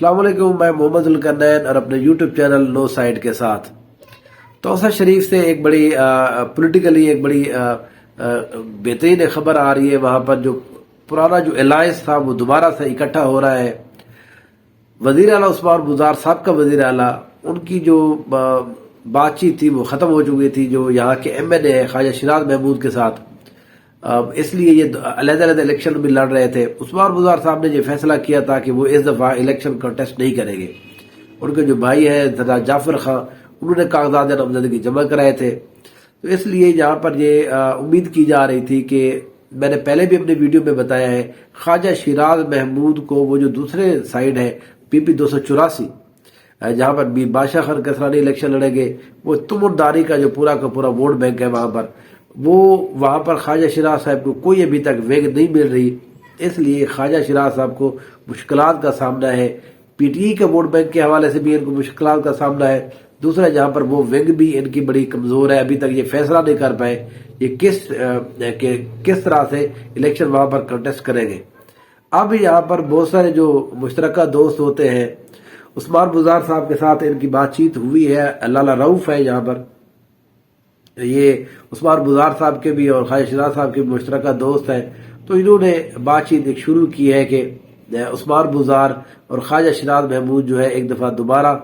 السلام علیکم، میں محمد ذوالقرنین اور اپنے یوٹیوب چینل نو سائڈ کے ساتھ توسہ شریف سے ایک بڑی پولیٹیکلی ایک بڑی بہترین خبر آ رہی ہے۔ وہاں پر جو پرانا جو الائنس تھا وہ دوبارہ سے اکٹھا ہو رہا ہے۔ وزیر اعلیٰ عثمان بزدار صاحب کا وزیر اعلیٰ، ان کی جو بات چیت تھی وہ ختم ہو چکی تھی جو یہاں کے ایم این اے ہے خواجہ شیراز محمود کے ساتھ، اس لیے یہ علیحدہ علیحدہ الیکشن بھی لڑ رہے تھے۔ عثمان بزدار صاحب نے یہ فیصلہ کیا تھا کہ وہ اس دفعہ الیکشن کنٹیسٹ نہیں کریں گے۔ ان کے جو بھائی ہیں سردار جعفر خان، انہوں نے کاغذات نامزدگی جمع کرائے تھے، تو اس لیے یہاں پر یہ امید کی جا رہی تھی کہ میں نے پہلے بھی اپنے ویڈیو میں بتایا ہے، خواجہ شیراز محمود کو وہ جو دوسرے سائیڈ ہے پی پی 284 جہاں پر میر بادشاہ خان کسرانی الیکشن لڑیں گے، وہ تمر داری کا جو پورا کا پورا ووٹ بینک ہے وہاں پر خواجہ شیراز صاحب کو کوئی ابھی تک وینگ نہیں مل رہی۔ اس لیے خواجہ شیراز صاحب کو مشکلات کا سامنا ہے، پی ٹی ای کے ووٹ بینک کے حوالے سے بھی ان کو مشکلات کا سامنا ہے۔ دوسرا جہاں پر وہ ونگ بھی ان کی بڑی کمزور ہے، ابھی تک یہ فیصلہ نہیں کر پائے یہ کس طرح سے الیکشن وہاں پر کنٹیسٹ کریں گے۔ اب یہاں پر بہت سارے جو مشترکہ دوست ہوتے ہیں، عثمان بزدار صاحب کے ساتھ ان کی بات چیت ہوئی ہے، لالا رؤف ہے یہاں پر، یہ عثمان بزدار صاحب کے بھی اور خواجہ شیراز صاحب کے بھی مشترکہ دوست ہیں، تو انہوں نے بات چیت ایک شروع کی ہے کہ عثمان بزدار اور خواجہ شیراز محمود جو ہے ایک دفعہ دوبارہ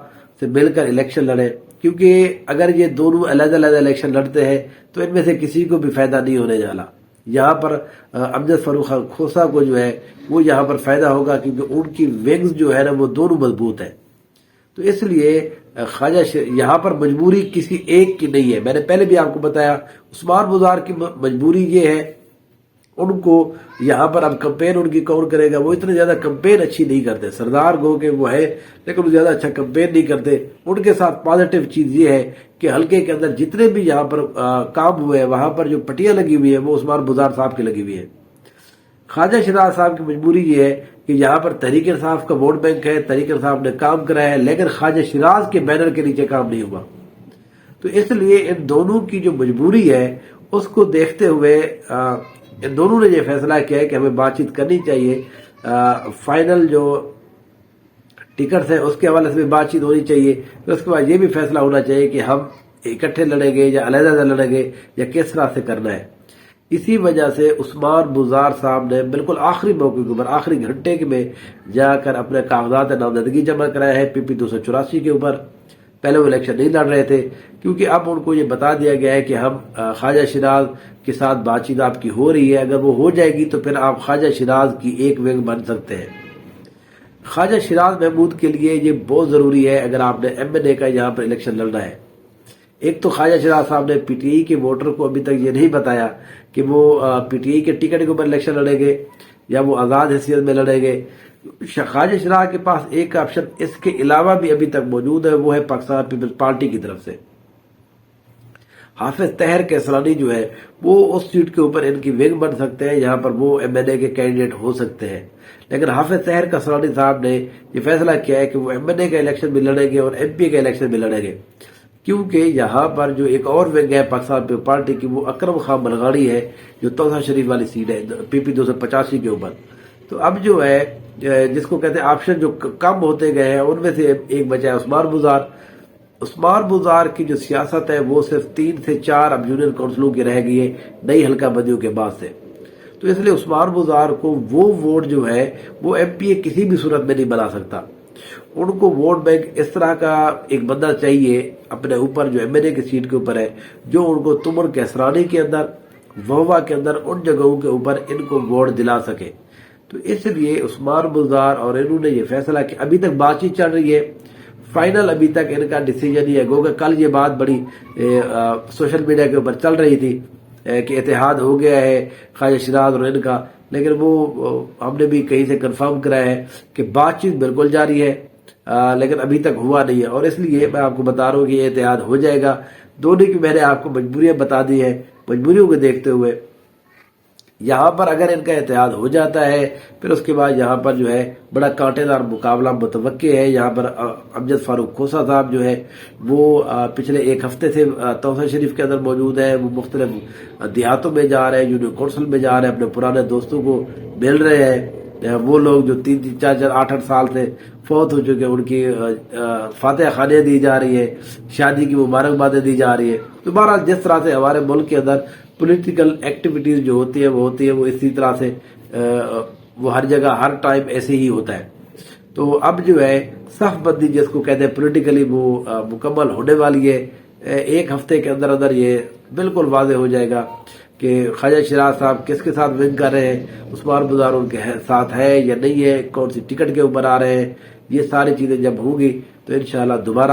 سے مل کر الیکشن لڑے، کیونکہ اگر یہ دونوں علیحدہ علیحدہ الیکشن لڑتے ہیں تو ان میں سے کسی کو بھی فائدہ نہیں ہونے والا۔ یہاں پر امجد فاروق کھوسہ کو جو ہے وہ یہاں پر فائدہ ہوگا، کیونکہ ان کی ونگز جو ہے نا وہ دونوں مضبوط ہیں، تو اس لیے یہاں پر مجبوری کسی ایک کی نہیں ہے۔ میں نے پہلے بھی آپ کو بتایا عثمان بزدار کی مجبوری یہ ہے، ان کو یہاں پر اب کمپین ان کی کون کرے گا، وہ اتنے زیادہ کمپین اچھی نہیں کرتے، سردار گو کے وہ ہے لیکن وہ زیادہ اچھا کمپین نہیں کرتے۔ ان کے ساتھ پازیٹیو چیز یہ ہے کہ حلقے کے اندر جتنے بھی یہاں پر کام ہوئے ہیں وہاں پر جو پٹیاں لگی ہوئی ہیں وہ عثمان بزدار صاحب کی لگی ہوئی ہیں۔ خواجہ شیراز صاحب کی مجبوری یہ ہے کہ یہاں پر تحریک انصاف کا ووٹ بینک ہے، تحریک انصاف نے کام کرایا ہے لیکن خواجہ شیراز کے بینر کے نیچے کام نہیں ہوا، تو اس لیے ان دونوں کی جو مجبوری ہے اس کو دیکھتے ہوئے ان دونوں نے یہ فیصلہ کیا ہے کہ ہمیں بات چیت کرنی چاہیے، فائنل جو ٹکٹس ہیں اس کے حوالے سے بھی بات چیت ہونی چاہیے، پھر اس کے بعد یہ بھی فیصلہ ہونا چاہیے کہ ہم اکٹھے لڑیں گے یا علیحدہ علیحدہ لڑیں گے یا کس طرح سے کرنا ہے۔ اسی وجہ سے عثمان بزدار صاحب نے بالکل آخری موقع کے اوپر آخری گھنٹے میں جا کر اپنے کاغذات نامزدگی جمع کرایا ہے پی پی 284 کے اوپر۔ پہلے وہ الیکشن نہیں لڑ رہے تھے کیونکہ اب ان کو یہ بتا دیا گیا ہے کہ ہم خواجہ شیراز کے ساتھ بات چیت آپ کی ہو رہی ہے، اگر وہ ہو جائے گی تو پھر آپ خواجہ شیراز کی ایک ونگ بن سکتے ہیں۔ خواجہ شیراز محمود کے لیے یہ بہت ضروری ہے اگر آپ نے ایم این اے کا یہاں پر الیکشن لڑنا ہے۔ ایک تو خواجہ شیراز صاحب نے پی ٹی آئی کے ووٹر کو ابھی تک یہ نہیں بتایا کہ وہ پی ٹی آئی کے ٹکٹ کے اوپر الیکشن لڑیں گے یا وہ آزاد حیثیت میں لڑیں گے۔ خواجہ شیراز کے پاس ایک آپشن اس کے علاوہ بھی ابھی تک موجود ہے، وہ ہے پاکستان پیپلز پارٹی کی طرف سے حافظ طاہر کسرانی جو ہے وہ اس سیٹ کے اوپر ان کی ونگ بن سکتے ہیں، یہاں پر وہ ایم این اے کے کینڈیڈیٹ ہو سکتے ہیں، لیکن حافظ طاہر کسرانی صاحب نے یہ فیصلہ کیا ہے کہ وہ ایم این اے کا الیکشن بھی لڑیں گے اور ایم پی کا الیکشن بھی لڑیں گے، کیونکہ یہاں پر جو ایک اور ونگ ہے پاکستان پیپلز پارٹی کی وہ اکرم خان بلغاڑی ہے جو توسہ شریف والی سیٹ ہے پی پی 285 کے اوپر۔ تو اب جو ہے جس کو کہتے ہیں آپشن جو کم ہوتے گئے ہیں ان میں سے ایک بچا ہے عثمان بزدار۔ عثمان بزدار کی جو سیاست ہے وہ صرف 3 سے 4 اب یونین کونسلوں کی رہ گئی ہے نئی حلقہ بندیوں کے بعد سے، تو اس لیے عثمان بزدار کو وہ ووٹ جو ہے وہ ایم پی اے کسی بھی صورت میں نہیں بنا سکتا۔ ان کو ووٹ بینک اس طرح کا ایک بندہ چاہیے اپنے اوپر جو ایم این اے کی سیٹ کے اوپر ہے، جو ان کو تمر کیسرانی کے اندر وہوا کے اندر ان جگہوں کے اوپر ان کو ووٹ دلا سکے۔ تو اس لیے عثمان بزدار اور انہوں نے یہ فیصلہ کہ ابھی تک بات چیت چل رہی ہے، فائنل ابھی تک ان کا ڈیسیجن یہ ہے، گو کہ کل یہ بات بڑی سوشل میڈیا کے اوپر چل رہی تھی کہ اتحاد ہو گیا ہے خواجہ شیراز اور ان کا، لیکن وہ ہم نے بھی کہیں سے کنفرم کرایا ہے کہ بات چیت بالکل جاری ہے لیکن ابھی تک ہوا نہیں ہے، اور اس لیے میں آپ کو بتا رہا ہوں کہ یہ اتحاد ہو جائے گا۔ دونوں کی میں نے آپ کو مجبوریاں بتا دی ہیں، مجبوریوں کو دیکھتے ہوئے یہاں پر اگر ان کا اتحاد ہو جاتا ہے پھر اس کے بعد یہاں پر جو ہے بڑا کانٹے دار مقابلہ متوقع ہے۔ یہاں پر امجد فاروق کھوسہ صاحب جو ہے وہ پچھلے ایک ہفتے سے توسہ شریف کے اندر موجود ہے، وہ مختلف دیہاتوں میں جا رہے ہیں، یونین کونسل میں جا رہے ہیں، اپنے پرانے دوستوں کو مل رہے ہیں، وہ لوگ جو 3-4 8 سال سے فوت ہو چکے ان کی فاتحہ خوانیاں دی جا رہی ہے، شادی کی مبارکبادیں دی جا رہی ہے. تو بہرحال جس طرح سے ہمارے ملک کے اندر پولیٹیکل ایکٹیویٹیز جو ہوتی ہے وہ اسی طرح سے وہ ہر جگہ ہر ٹائم ایسے ہی ہوتا ہے. تو اب جو ہے صف بندی جس کو کہتے ہیں پولیٹیکلی وہ مکمل ہونے والی ہے. 1 ہفتے کے اندر اندر یہ بالکل واضح ہو جائے گا کہ خواجہ شیراز صاحب کس کے ساتھ ون کر رہے ہیں، عثمان بزار ان کے ساتھ ہے یا نہیں ہے، کون سی ٹکٹ کے اوپر آ رہے ہیں. یہ ساری چیزیں جب ہوں گی تو انشاءاللہ دوبارہ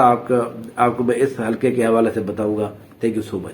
آپ کو میں اس حلقے کے حوالے سے بتاؤں گا. Thank you so much.